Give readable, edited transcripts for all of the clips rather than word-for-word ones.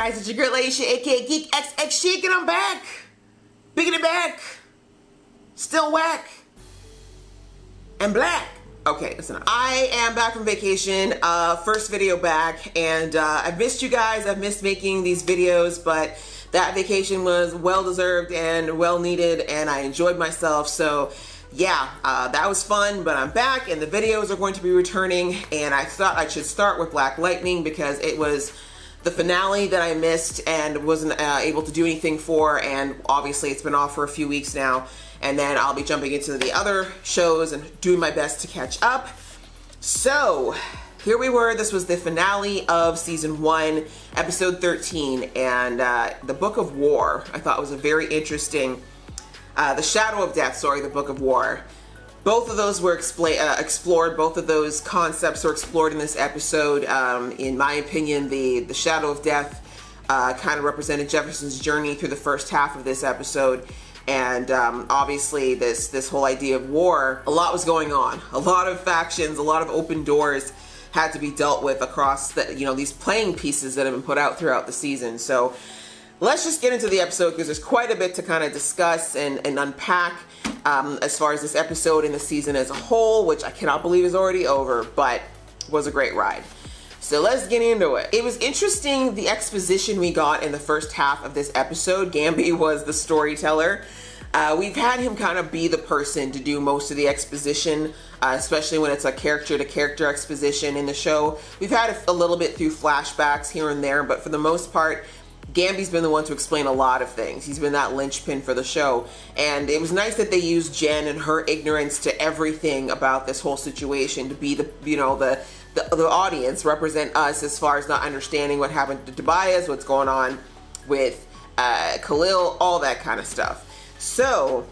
guys, it's your girl Aisha, aka Geek XX Chic, and I'm back! Bigging it back! Still whack! And black! Okay, listen, I am back from vacation, first video back, and I've missed you guys, I've missed making these videos, but that vacation was well-deserved and well-needed, and I enjoyed myself, so yeah, that was fun, but I'm back, and the videos are going to be returning, and I thought I should start with Black Lightning because it was the finale that I missed and wasn't able to do anything for, and obviously it's been off for a few weeks now, and then I'll be jumping into the other shows and doing my best to catch up. So here we were. This was the finale of season 1, episode 13, and the Book of War I thought was a very interesting, the Shadow of Death, sorry, the Book of War. Both of those were explored, both of those concepts were explored in this episode. In my opinion, the Shadow of Death kind of represented Jefferson's journey through the first half of this episode. And obviously this whole idea of war, a lot was going on. A lot of factions, a lot of open doors had to be dealt with across these playing pieces that have been put out throughout the season. So let's just get into the episode because there's quite a bit to kind of discuss and unpack as far as this episode and the season as a whole, which I cannot believe is already over, but was a great ride. So let's get into it. It was interesting, the exposition we got in the first half of this episode. Gambi was the storyteller. We've had him kind of be the person to do most of the exposition, especially when it's a character-to-character exposition in the show. We've had a little bit through flashbacks here and there, but for the most part, Gambi's been the one to explain a lot of things. He's been that linchpin for the show. And it was nice that they used Jen and her ignorance to everything about this whole situation to be the audience, represent us as far as not understanding what happened to Tobias, what's going on with Khalil, all that kind of stuff. So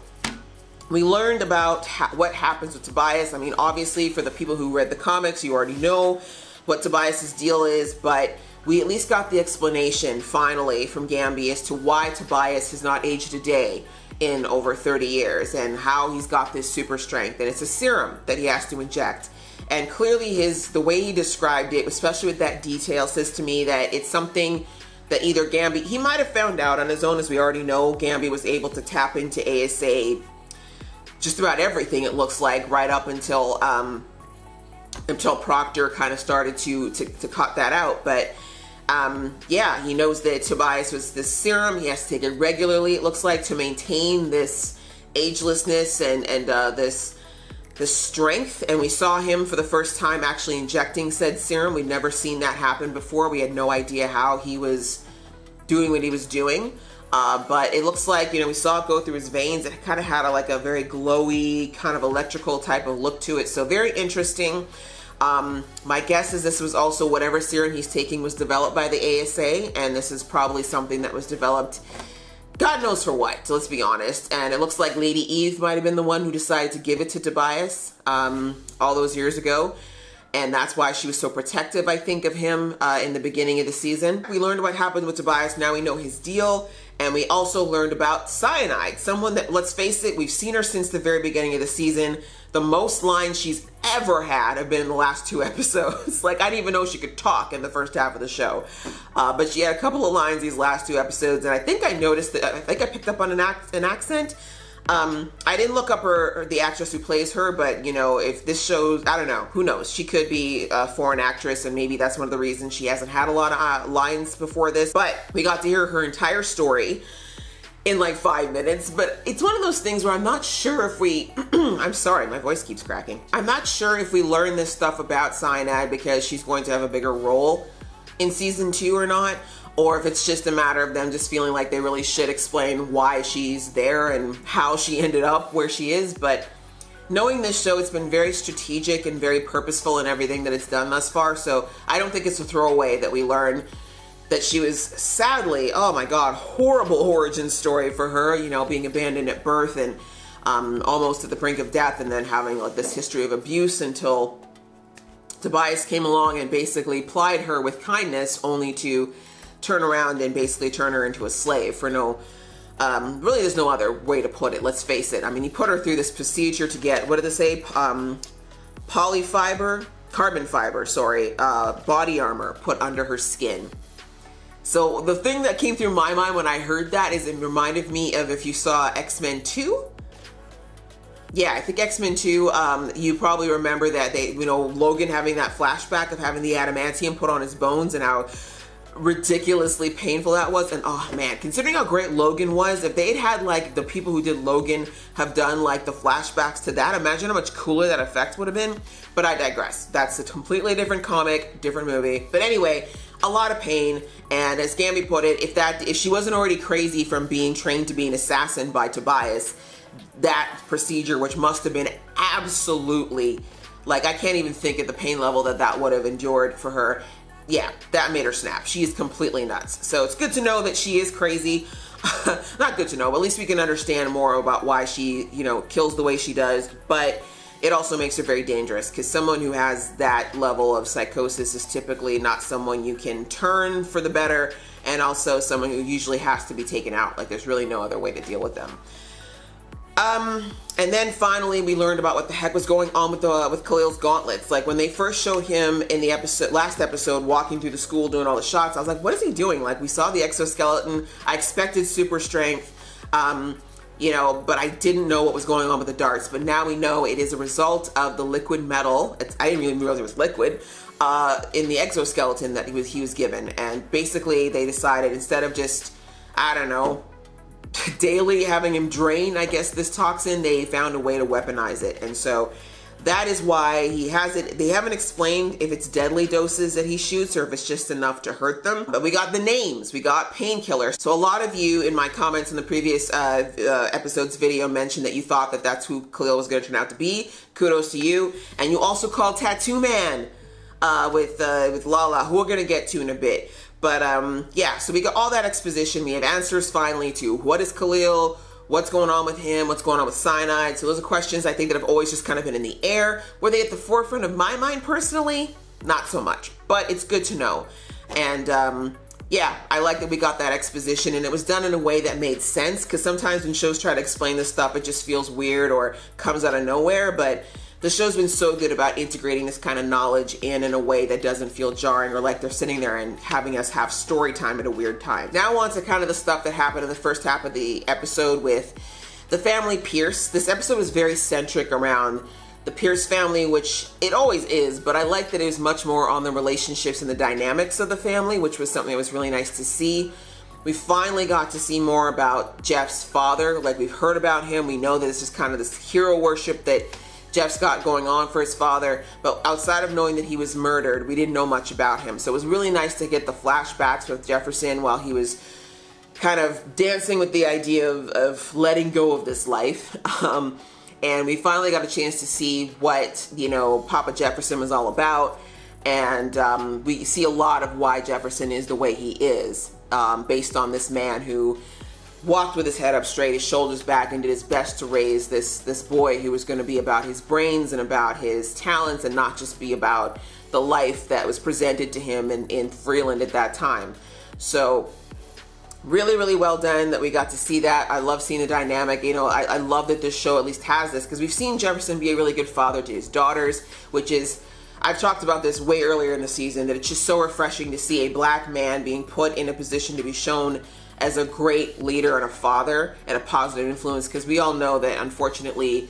we learned about what happens with Tobias. I mean, obviously for the people who read the comics, you already know what Tobias's deal is, but we at least got the explanation finally from Gambi as to why Tobias has not aged a day in over 30 years and how he's got this super strength. And it's a serum that he has to inject. And clearly the way he described it, especially with that detail, says to me that it's something that either Gambi, he might have found out on his own. As we already know, Gambi was able to tap into ASA just about everything, it looks like, right up until Proctor kind of started to cut that out. But yeah, he knows that Tobias was this serum. He has to take it regularly, it looks like, to maintain this agelessness and this strength. And we saw him for the first time actually injecting said serum. We'd never seen that happen before. We had no idea how he was doing what he was doing. But it looks like, we saw it go through his veins. It kind of had a very glowy, kind of electrical type of look to it. So very interesting. My guess is this was also whatever serum he's taking was developed by the ASA, and this is probably something that was developed God knows for what, so let's be honest. And it looks like Lady Eve might have been the one who decided to give it to Tobias all those years ago. And that's why she was so protective, I think, of him in the beginning of the season. We learned what happened with Tobias. Now we know his deal. And we also learned about Cyanide, someone that, let's face it, we've seen her since the very beginning of the season. The most lines she's ever had have been in the last 2 episodes. Like, I didn't even know she could talk in the first half of the show. But she had a couple of lines these last 2 episodes, and I think I noticed that, I think I picked up on an accent. I didn't look up the actress who plays her, but if this shows, I don't know, who knows? She could be a foreign actress, and maybe that's one of the reasons she hasn't had a lot of lines before this. But we got to hear her entire story in like 5 minutes. But it's one of those things where I'm not sure if we, I'm sorry, my voice keeps cracking. I'm not sure if we learn this stuff about Cyanide because she's going to have a bigger role in season 2 or not. Or if it's just a matter of them just feeling like they really should explain why she's there and how she ended up where she is. But knowing this show, it's been very strategic and very purposeful in everything that it's done thus far. So I don't think it's a throwaway that we learn that she was sadly, oh my God, horrible origin story for her, being abandoned at birth and almost at the brink of death, and then having like this history of abuse until Tobias came along and basically plied her with kindness, only to turn around and basically turn her into a slave for no, really there's no other way to put it, let's face it. I mean, he put her through this procedure to get, what did they say, carbon fiber, sorry, body armor put under her skin. So the thing that came through my mind when I heard that is it reminded me of if you saw X-Men 2. Yeah, I think X-Men 2, you probably remember that they, you know, Logan having that flashback of having the adamantium put on his bones and how ridiculously painful that was. And oh man, considering how great Logan was, if they'd had like the people who did Logan have done like the flashbacks to that, imagine how much cooler that effect would have been. But I digress. That's a completely different comic, different movie. But anyway, a lot of pain, and as Gamby put it, if she wasn't already crazy from being trained to be an assassin by Tobias, that procedure, which must have been absolutely, like, I can't even think of the pain level that would have endured for her. Yeah, that made her snap. She is completely nuts. So it's good to know that she is crazy. Not good to know, but at least we can understand more about why she, you know, kills the way she does. But it also makes her very dangerous, because someone who has that level of psychosis is typically not someone you can turn for the better, and also someone who usually has to be taken out. Like, there's really no other way to deal with them. And then finally we learned about what the heck was going on with Khalil's gauntlets. Like, when they first showed him in the last episode walking through the school doing all the shots, I was like, what is he doing? Like, we saw the exoskeleton. I expected super strength. You know, but I didn't know what was going on with the darts. But now we know it is a result of the liquid metal. I didn't even realize it was liquid in the exoskeleton that he was given. And basically, they decided, instead of just, I don't know, daily having him drain, I guess, this toxin, they found a way to weaponize it. And so that is why he has it. They haven't explained if it's deadly doses that he shoots or if it's just enough to hurt them. But we got the names. We got Painkiller. So a lot of you in my comments in the previous episode's video mentioned that you thought that that's who Khalil was going to turn out to be. Kudos to you. And you also called Tattoo Man with Lala, who we're going to get to in a bit. But yeah, so we got all that exposition. We have answers finally to what is Khalil, what's going on with him, what's going on with cyanide. So those are questions I think that have always just kind of been in the air. Were they at the forefront of my mind personally? Not so much, but it's good to know. And yeah, I like that we got that exposition, and it was done in a way that made sense, because sometimes when shows try to explain this stuff, it just feels weird or comes out of nowhere. But the show's been so good about integrating this kind of knowledge in a way that doesn't feel jarring or like they're sitting there and having us have story time at a weird time. Now on to kind of the stuff that happened in the first half of the episode with the family Pierce. This episode was very centric around the Pierce family, which it always is, but I like that it was much more on the relationships and the dynamics of the family, which was something that was really nice to see. We finally got to see more about Jeff's father. Like, we've heard about him. We know that it's just kind of this hero worship that Jeff's got going on for his father, but outside of knowing that he was murdered, we didn't know much about him. So it was really nice to get the flashbacks with Jefferson while he was kind of dancing with the idea of letting go of this life. And we finally got a chance to see what, you know, Papa Jefferson was all about. And we see a lot of why Jefferson is the way he is, based on this man who walked with his head up straight, his shoulders back, and did his best to raise this boy who was going to be about his brains and about his talents, and not just be about the life that was presented to him in Freeland at that time. So really, really well done that we got to see that. I love seeing the dynamic. You know, I love that this show at least has this, because we've seen Jefferson be a really good father to his daughters, which is, I've talked about this way earlier in the season, that it's just so refreshing to see a black man being put in a position to be shown as a great leader and a father and a positive influence, because we all know that unfortunately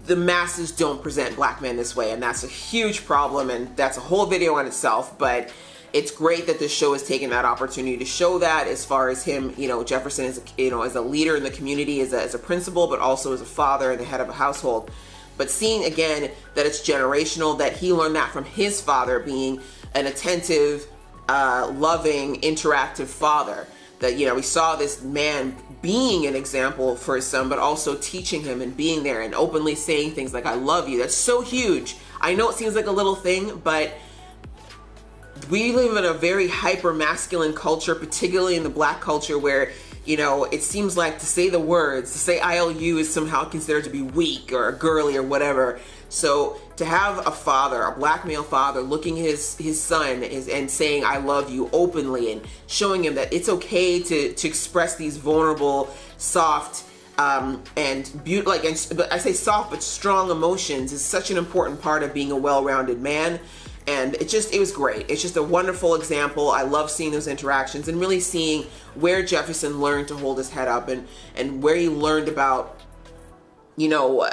the masses don't present black men this way, and that's a huge problem, and that's a whole video on itself. But it's great that this show has taken that opportunity to show that, as far as him, you know, Jefferson is, you know, as a leader in the community, as a principal, but also as a father and the head of a household. But seeing again that it's generational, that he learned that from his father being an attentive, loving, interactive father. That, you know, we saw this man being an example for his son, but also teaching him and being there and openly saying things like, I love you. That's so huge. I know it seems like a little thing, but we live in a very hyper masculine culture, particularly in the black culture, where, you know, it seems like to say the words, to say I love you is somehow considered to be weak or girly or whatever. So to have a father, a black male father, looking his son and saying I love you openly, and showing him that it's okay to express these vulnerable, soft, and beautiful, like, but I say soft but strong emotions, is such an important part of being a well-rounded man. And it was great. It's just a wonderful example. I love seeing those interactions and really seeing where Jefferson learned to hold his head up, and where he learned about, you know,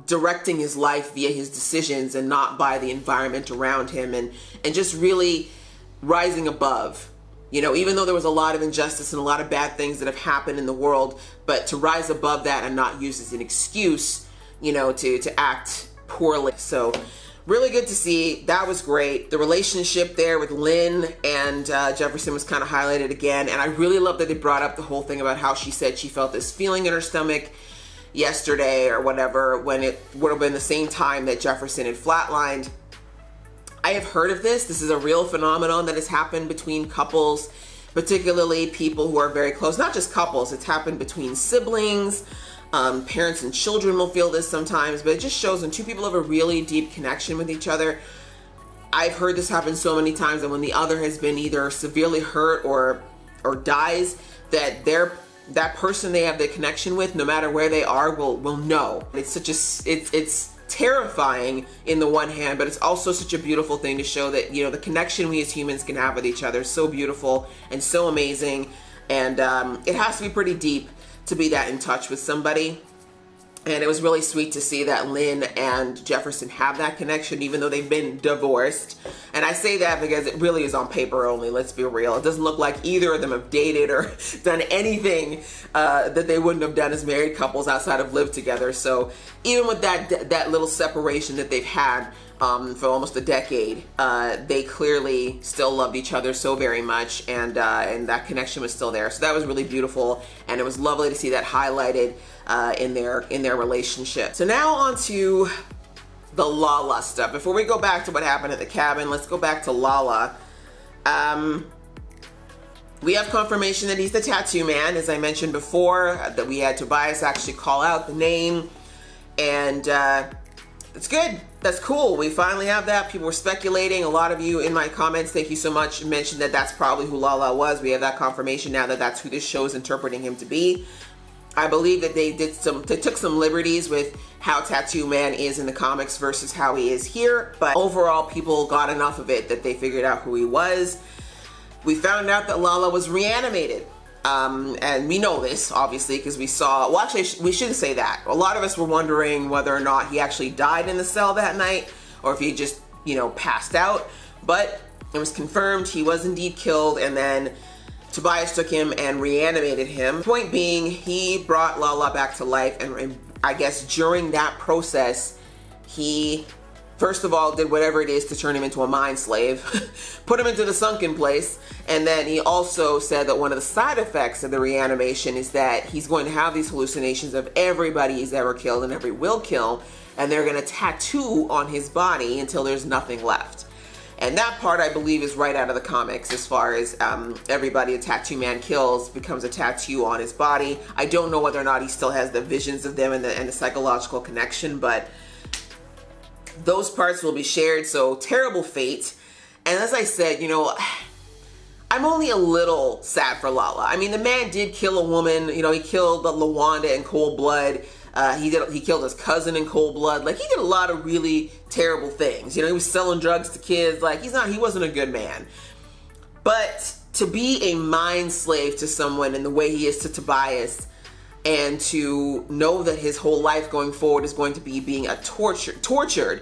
directing his life via his decisions and not by the environment around him, and just really rising above. You know, even though there was a lot of injustice and a lot of bad things that have happened in the world, but to rise above that and not use as an excuse, you know, to act poorly. So really good to see. That was great. The relationship there with Lynn and Jefferson was kind of highlighted again. And I really love that they brought up the whole thing about how she said she felt this feeling in her stomach yesterday or whatever, when it would have been the same time that Jefferson had flatlined. I have heard of this. This is a real phenomenon that has happened between couples, particularly people who are very close. Not just couples, it's happened between siblings. Parents and children will feel this sometimes, but it just shows when two people have a really deep connection with each other. I've heard this happen so many times that when the other has been either severely hurt or dies, that person they have the connection with, no matter where they are, will know. It's it's terrifying in the one hand, but it's also such a beautiful thing to show that, you know, the connection we as humans can have with each other is so beautiful and so amazing. And it has to be pretty deep to be that in touch with somebody. And it was really sweet to see that Lynn and Jefferson have that connection, even though they've been divorced. And I say that because it really is on paper only, let's be real. It doesn't look like either of them have dated or done anything that they wouldn't have done as married couples outside of live together. So even with that little separation that they've had for almost a decade, they clearly still loved each other so very much, and that connection was still there. So that was really beautiful, and it was lovely to see that highlighted in their relationship. So now on to the Lala stuff. Before we go back to what happened at the cabin, let's go back to Lala. We have confirmation that he's the tattoo man, as I mentioned before, that we had Tobias actually call out the name, and it's good. That's cool. We finally have that. People were speculating. A lot of you in my comments, thank you so much, mentioned that that's probably who Lala was. We have that confirmation now that that's who this show is interpreting him to be. I believe that they took some liberties with how Tattoo Man is in the comics versus how he is here, but overall people got enough of it that they figured out who he was. We found out that Lala was reanimated. And we know this, obviously, because we saw, well, actually, we shouldn't say that. A lot of us were wondering whether or not he actually died in the cell that night, or if he just, you know, passed out. But it was confirmed he was indeed killed, and then Tobias took him and reanimated him. Point being, he brought Lala back to life, and I guess during that process, he first of all did whatever it is to turn him into a mind slave, put him into the sunken place, and then he also said that one of the side effects of the reanimation is that he's going to have these hallucinations of everybody he's ever killed and every will kill, and they're going to tattoo on his body until there's nothing left. And that part, I believe, is right out of the comics, as far as everybody a Tattoo Man kills becomes a tattoo on his body. I don't know whether or not he still has the visions of them and the psychological connection, but those parts will be shared. So terrible fate. And as I said, you know, I'm only a little sad for Lala. I mean, the man did kill a woman. You know, he killed LaWanda in cold blood. He killed his cousin in cold blood. Like, he did a lot of really terrible things. You know, he was selling drugs to kids. Like, he wasn't a good man. But to be a mind slave to someone in the way he is to Tobias, and to know that his whole life going forward is going to be being tortured.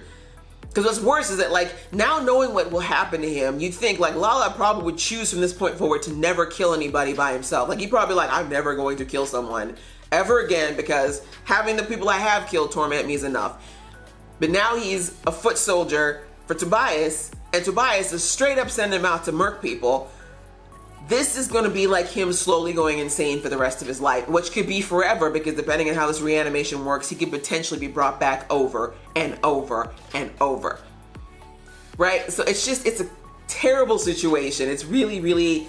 Because what's worse is that, like, now knowing what will happen to him, you'd think, like, Lala probably would choose from this point forward to never kill anybody by himself. Like, he'd probably like, I'm never going to kill someone ever again, because having the people I have killed torment me is enough. But now he's a foot soldier for Tobias, and Tobias is straight up sending him out to murk people. This is going to be like him slowly going insane for the rest of his life, which could be forever, because depending on how this reanimation works, he could potentially be brought back over and over and over. Right? So it's a terrible situation. It's really, really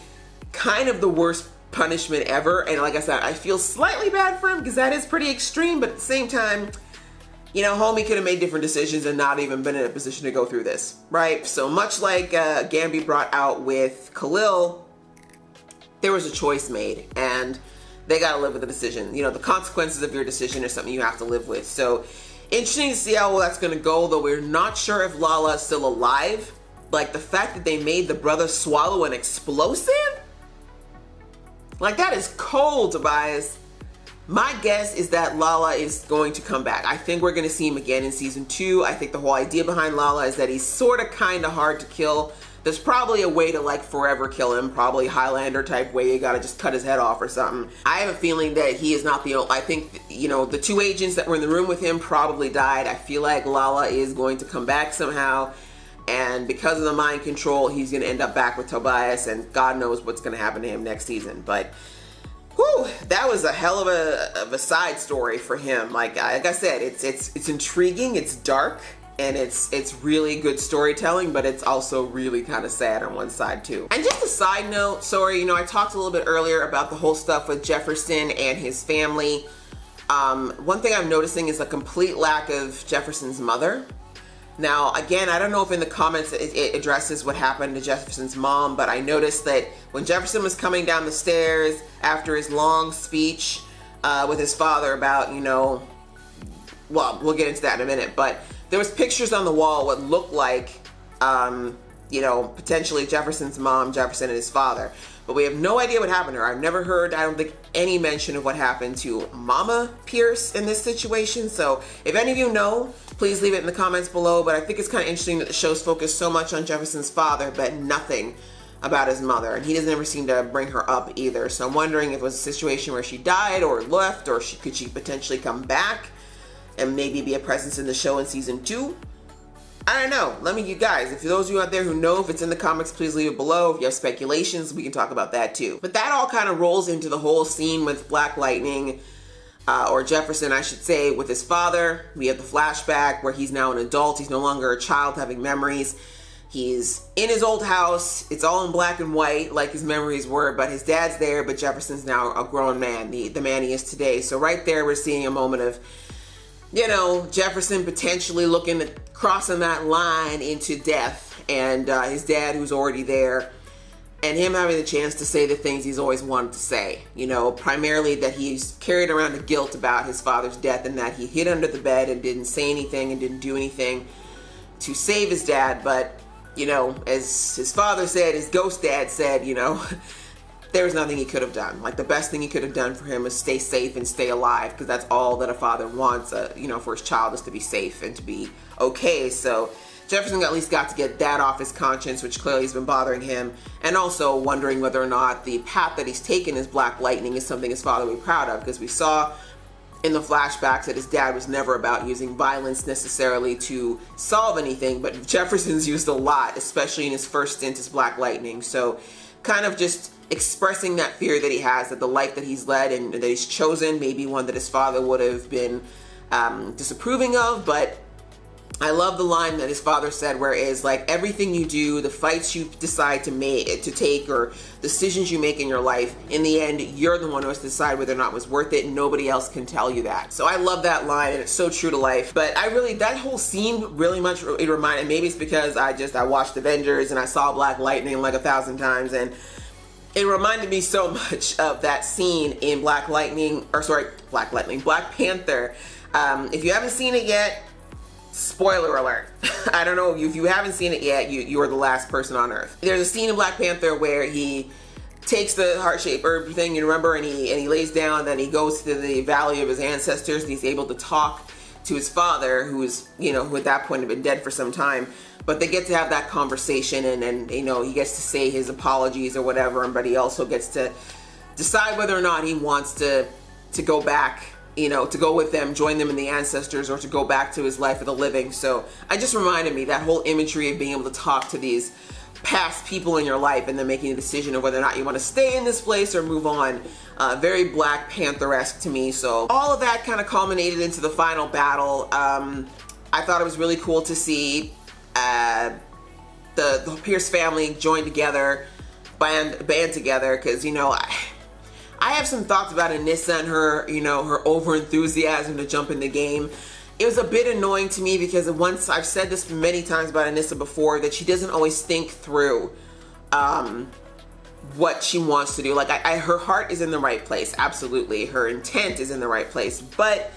kind of the worst punishment ever. And like I said, I feel slightly bad for him because that is pretty extreme, but at the same time, you know, homie could have made different decisions and not even been in a position to go through this, right? So much like Gambi brought out with Khalil, there was a choice made, and they gotta live with the decision. You know, the consequences of your decision is something you have to live with. So interesting to see how well that's gonna go, though we're not sure if Lala is still alive like the fact that they made the brother swallow an explosive, like that is cold, Tobias. My guess is that Lala is going to come back. I think we're going to see him again in season 2. I think the whole idea behind Lala is that he's sort of kind of hard to kill. There's probably a way to like forever kill him, probably Highlander type way. You got to just cut his head off or something. I have a feeling that he is not the only, I think, you know, the 2 agents that were in the room with him probably died. I feel like Lala is going to come back somehow. And because of the mind control, he's going to end up back with Tobias, and God knows what's going to happen to him next season. But whew, that was a hell of a side story for him. Like I said, it's intriguing, it's dark, and it's really good storytelling, but it's also really kind of sad on one side too. And just a side note, sorry, you know, I talked a little bit earlier about the whole stuff with Jefferson and his family. One thing I'm noticing is a complete lack of Jefferson's mother. Now, again, I don't know if in the comments it addresses what happened to Jefferson's mom, but I noticed that when Jefferson was coming down the stairs after his long speech with his father about, you know, well, we'll get into that in a minute, but there was pictures on the wall what looked like, you know, potentially Jefferson's mom, Jefferson, and his father. But we have no idea what happened to her. I've never heard, I don't think, any mention of what happened to Mama Pierce in this situation. So if any of you know, please leave it in the comments below. But I think it's kind of interesting that the show's focused so much on Jefferson's father, but nothing about his mother. And he doesn't ever seem to bring her up either. So I'm wondering if it was a situation where she died or left, or could she potentially come back and maybe be a presence in the show in season 2? I don't know. Let me, you guys, if those of you out there who know, if it's in the comics, please leave it below. If you have speculations, we can talk about that too. But that all kind of rolls into the whole scene with Black Lightning, or Jefferson, I should say, with his father. We have the flashback where he's now an adult. He's no longer a child having memories. He's in his old house. It's all in black and white like his memories were, but his dad's there, but Jefferson's now a grown man, the man he is today. So right there, we're seeing a moment of, you know, Jefferson potentially looking at crossing that line into death, and his dad who's already there, and him having the chance to say the things he's always wanted to say. You know, primarily that he's carried around the guilt about his father's death, and that he hid under the bed and didn't say anything and didn't do anything to save his dad. But, you know, as his father said, his ghost dad said, you know, there was nothing he could have done. Like, the best thing he could have done for him is stay safe and stay alive, because that's all that a father wants, you know, for his child, is to be safe and to be okay. So Jefferson at least got to get that off his conscience, which clearly has been bothering him, and also wondering whether or not the path that he's taken as Black Lightning is something his father would be proud of, because we saw in the flashbacks that his dad was never about using violence necessarily to solve anything, but Jefferson's used a lot, especially in his first stint as Black Lightning. So kind of just expressing that fear that he has, that the life that he's led and that he's chosen may be one that his father would have been disapproving of. But I love the line that his father said, where it is like, everything you do, the fights you decide to take, or decisions you make in your life, in the end, you're the one who has to decide whether or not it was worth it, and nobody else can tell you that. So I love that line, and it's so true to life. But I really, that whole scene really much, it reminded, maybe it's because I watched Avengers and I saw Black Lightning like 1,000 times, and it reminded me so much of that scene in Black Panther. If you haven't seen it yet, spoiler alert. I don't know if you haven't seen it yet, you are the last person on earth. There's a scene in Black Panther where he takes the heart-shaped herb thing, you remember, and he lays down, then he goes to the valley of his ancestors, and he's able to talk to his father, who is, you know, who at that point had been dead for some time. But they get to have that conversation, and you know, he gets to say his apologies or whatever, but he also gets to decide whether or not he wants to go back, you know, to go with them, join them in the ancestors, or to go back to his life of the living. So it just reminded me, that whole imagery of being able to talk to these past people in your life and then making a decision of whether or not you want to stay in this place or move on. Very Black Panther-esque to me. So all of that kind of culminated into the final battle. I thought it was really cool to see the Pierce family join together, band together, because, you know, I have some thoughts about Anissa and her, you know, her over-enthusiasm to jump in the game. It was a bit annoying to me because once, I've said this many times about Anissa before, that she doesn't always think through what she wants to do. Like, her heart is in the right place, absolutely. Her intent is in the right place, but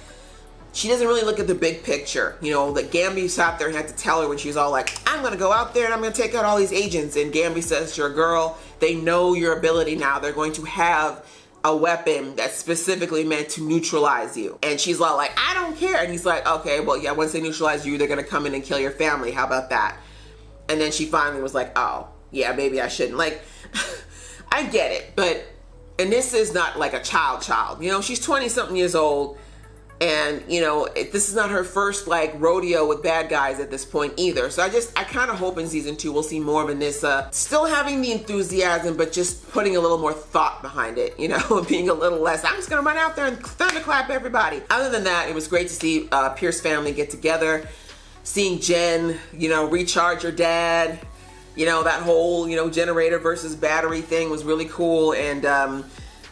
she doesn't really look at the big picture. You know, that Gambi sat there and had to tell her when she was all like, I'm gonna go out there and I'm gonna take out all these agents. And Gambi says to her, girl, they know your ability now. They're going to have a weapon that's specifically meant to neutralize you. And she's all like, I don't care. And he's like, okay, well, yeah, once they neutralize you, they're gonna come in and kill your family. How about that? And then she finally was like, oh, yeah, maybe I shouldn't. Like, I get it, but, and this is not like a child, you know, she's 20 something years old. And, you know, this is not her first, like, rodeo with bad guys at this point either. So I kind of hope in season 2 we'll see more of Anissa still having the enthusiasm, but just putting a little more thought behind it, you know, and being a little less, I'm just going to run out there and thunderclap everybody. Other than that, it was great to see Pierce family get together, seeing Jen, you know, recharge her dad, you know, that whole, you know, generator versus battery thing was really cool. And,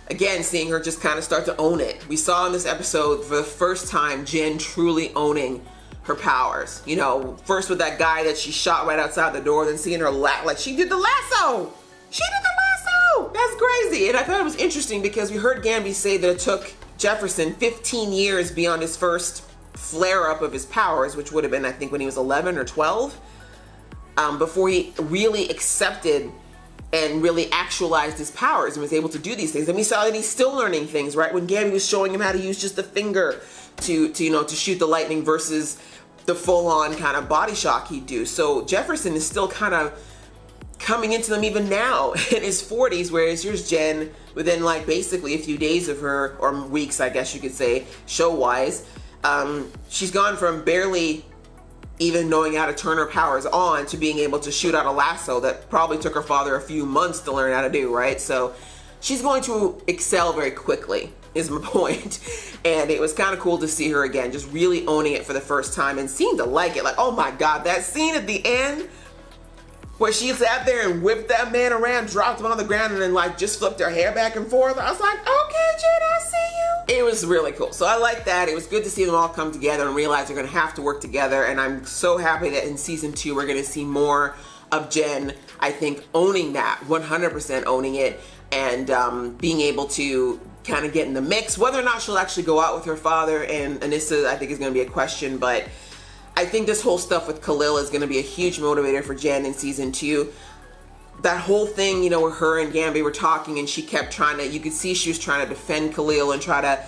again, seeing her just kind of start to own it. We saw in this episode for the first time Jen truly owning her powers. You know, first with that guy that she shot right outside the door, then seeing her like she did the lasso. She did the lasso. That's crazy. And I thought it was interesting because we heard Gambi say that it took Jefferson 15 years beyond his first flare up of his powers, which would have been, I think, when he was 11 or 12, before he really accepted and really actualized his powers and was able to do these things. And we saw that he's still learning things, right? When Gambi was showing him how to use just the finger to you know, to shoot the lightning versus the full-on kind of body shock he'd do. So Jefferson is still kind of coming into them even now in his 40s, whereas here's Jen within like basically a few days of her, or weeks, I guess you could say, show-wise. She's gone from barely even knowing how to turn her powers on to being able to shoot out a lasso that probably took her father a few months to learn how to do, right? So she's going to excel very quickly, is my point. And it was kind of cool to see her again, just really owning it for the first time and seemed to like it. Like, oh my God, that scene at the end where she sat there and whipped that man around, dropped him on the ground, and then like just flipped her hair back and forth. I was like, okay, Jen, I see you. It was really cool. So I like that. It was good to see them all come together and realize they're gonna have to work together. And I'm so happy that in season 2, we're gonna see more of Jen, I think, owning that, 100% owning it, and being able to kind of get in the mix. Whether or not she'll actually go out with her father and Anissa, I think is gonna be a question, but I think this whole stuff with Khalil is going to be a huge motivator for Jen in season 2. That whole thing, you know, where her and Gambi were talking and she kept trying to, you could see she was trying to defend Khalil and try to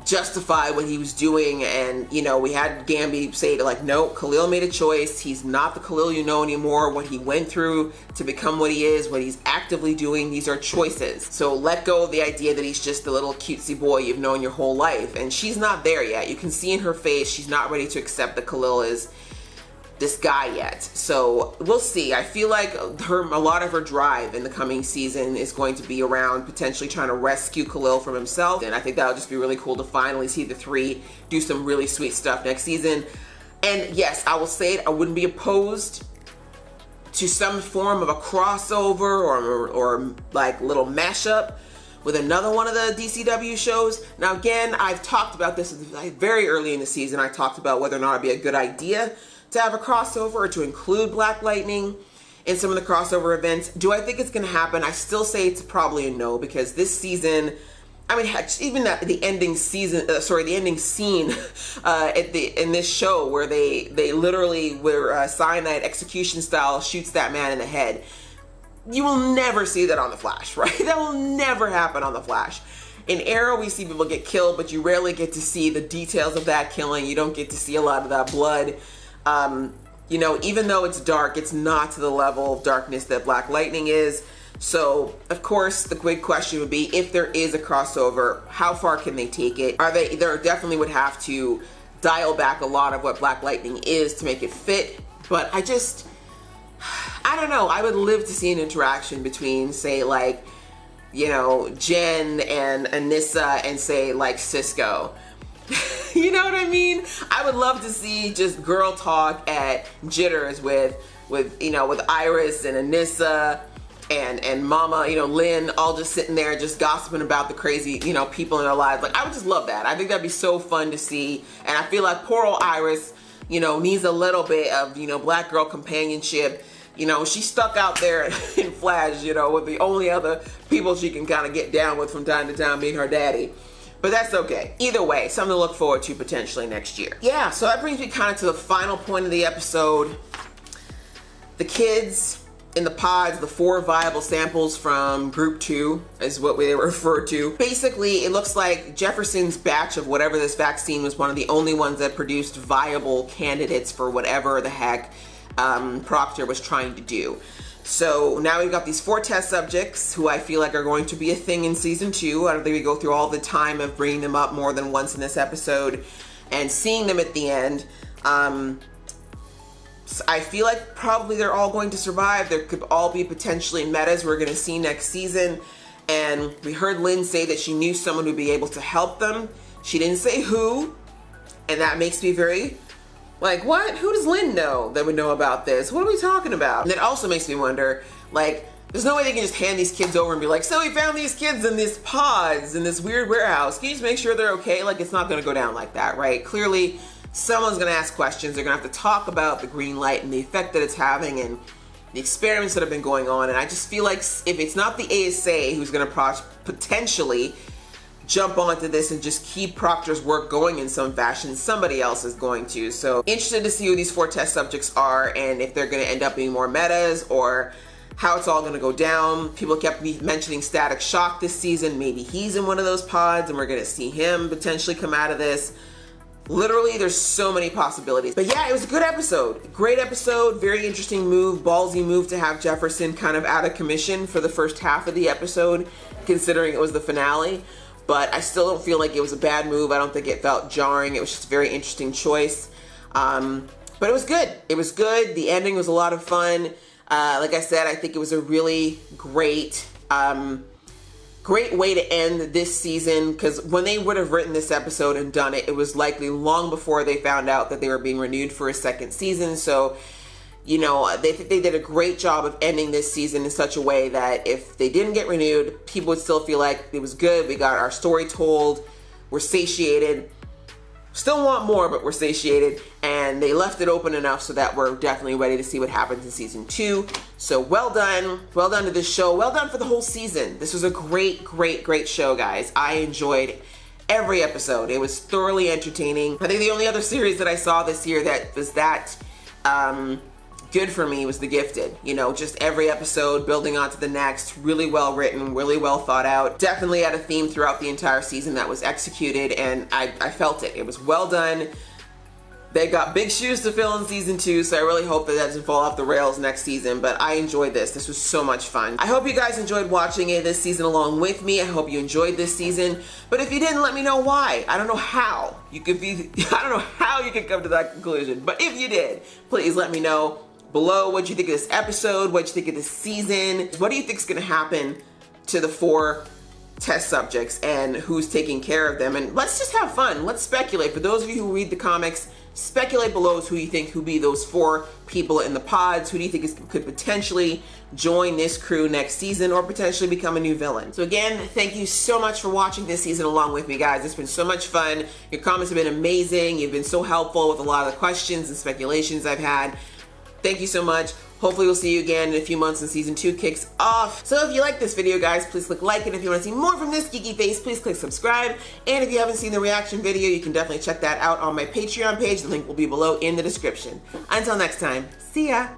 justify what he was doing. And, you know, we had Gambi say to like, no, Khalil made a choice. He's not the Khalil you know anymore. What he went through to become what he is, what he's actively doing, these are choices. So let go of the idea that he's just the little cutesy boy you've known your whole life. And she's not there yet. You can see in her face, she's not ready to accept that Khalil is this guy yet. So we'll see. I feel like a lot of her drive in the coming season is going to be around potentially trying to rescue Khalil from himself. And I think that'll just be really cool to finally see the three do some really sweet stuff next season. And yes, I will say it, I wouldn't be opposed to some form of a crossover or like little mashup with another one of the DCW shows. Now again, I've talked about this very early in the season. I talked about whether or not it'd be a good idea to have a crossover or to include Black Lightning in some of the crossover events. Do I think it's going to happen? I still say it's probably a no, because this season, I mean, heck, even the ending season, the ending scene in this show where they literally, where cyanide execution style shoots that man in the head. You will never see that on The Flash, right? That will never happen on The Flash. In Arrow, we see people get killed, but you rarely get to see the details of that killing. You don't get to see a lot of that blood. You know, even though it's dark, it's not to the level of darkness that Black Lightning is. So, of course, the big question would be, if there is a crossover, how far can they take it? They definitely would have to dial back a lot of what Black Lightning is to make it fit. But I don't know. I would live to see an interaction between, say, like, you know, Jen and Anissa and, say, like, Cisco. You know what I mean? I would love to see just girl talk at Jitters with Iris and Anissa and Mama, you know, Lynn, all just sitting there just gossiping about the crazy, you know, people in their lives. Like, I would just love that. I think that'd be so fun to see. And I feel like poor old Iris, you know, needs a little bit of, you know, black girl companionship. You know, she's stuck out there in Flash, you know, with the only other people she can kind of get down with from time to time being her daddy. But that's okay. Either way, something to look forward to potentially next year. Yeah, so that brings me kind of to the final point of the episode. The kids in the pods, the 4 viable samples from group 2 is what they refer to. Basically, it looks like Jefferson's batch of whatever this vaccine was one of the only ones that produced viable candidates for whatever the heck Proctor was trying to do. So now we've got these 4 test subjects who I feel like are going to be a thing in season 2. I don't think we go through all the time of bringing them up more than once in this episode and seeing them at the end. I feel like probably they're all going to survive. There could all be potentially metas we're going to see next season. And we heard Lynn say that she knew someone who'd be able to help them. She didn't say who. And that makes me very, like, what? Who does Lynn know that would know about this? What are we talking about? And it also makes me wonder, like, there's no way they can just hand these kids over and be like, so we found these kids in these pods in this weird warehouse. Can you just make sure they're okay? Like, it's not going to go down like that, right? Clearly, someone's going to ask questions. They're going to have to talk about the green light and the effect that it's having and the experiments that have been going on. And I just feel like if it's not the ASA who's going to potentially jump onto this and just keep Proctor's work going in some fashion, somebody else is going to. So interested to see who these 4 test subjects are and if they're going to end up being more metas or how it's all going to go down. People kept mentioning Static Shock this season. Maybe he's in one of those pods and we're going to see him potentially come out of this. Literally, there's so many possibilities. But yeah, it was a good episode. Great episode, very interesting move, ballsy move to have Jefferson kind of out of commission for the first half of the episode, considering it was the finale. But I still don't feel like it was a bad move. I don't think it felt jarring. It was just a very interesting choice. But it was good. It was good. The ending was a lot of fun. Like I said, I think it was a really great way to end this season, because when they would have written this episode and done it, it was likely long before they found out that they were being renewed for a second season. So, you know, they did a great job of ending this season in such a way that if they didn't get renewed, people would still feel like it was good. We got our story told. We're satiated. Still want more, but we're satiated. And they left it open enough so that we're definitely ready to see what happens in season 2. So well done. Well done to this show. Well done for the whole season. This was a great, great, great show, guys. I enjoyed every episode. It was thoroughly entertaining. I think the only other series that I saw this year that was that good for me was The Gifted. You know, just every episode building onto the next, really well written, really well thought out. Definitely had a theme throughout the entire season that was executed, and I felt it. It was well done. They've got big shoes to fill in season 2, so I really hope that doesn't fall off the rails next season, but I enjoyed this. This was so much fun. I hope you guys enjoyed watching it this season along with me. I hope you enjoyed this season, but if you didn't, let me know why. I don't know how you could be, I don't know how you could come to that conclusion, but if you did, please let me know below what you think of this episode, what you think of this season. What do you think is going to happen to the 4 test subjects and who's taking care of them? And let's just have fun. Let's speculate. For those of you who read the comics, speculate below who you think who be those 4 people in the pods. Who do you think could potentially join this crew next season or potentially become a new villain? So again, thank you so much for watching this season along with me, guys. It's been so much fun. Your comments have been amazing. You've been so helpful with a lot of the questions and speculations I've had. Thank you so much. Hopefully we'll see you again in a few months when season 2 kicks off. So if you like this video, guys, please click like, and if you want to see more from this geeky face, please click subscribe. And if you haven't seen the reaction video, you can definitely check that out on my Patreon page. The link will be below in the description. Until next time, see ya.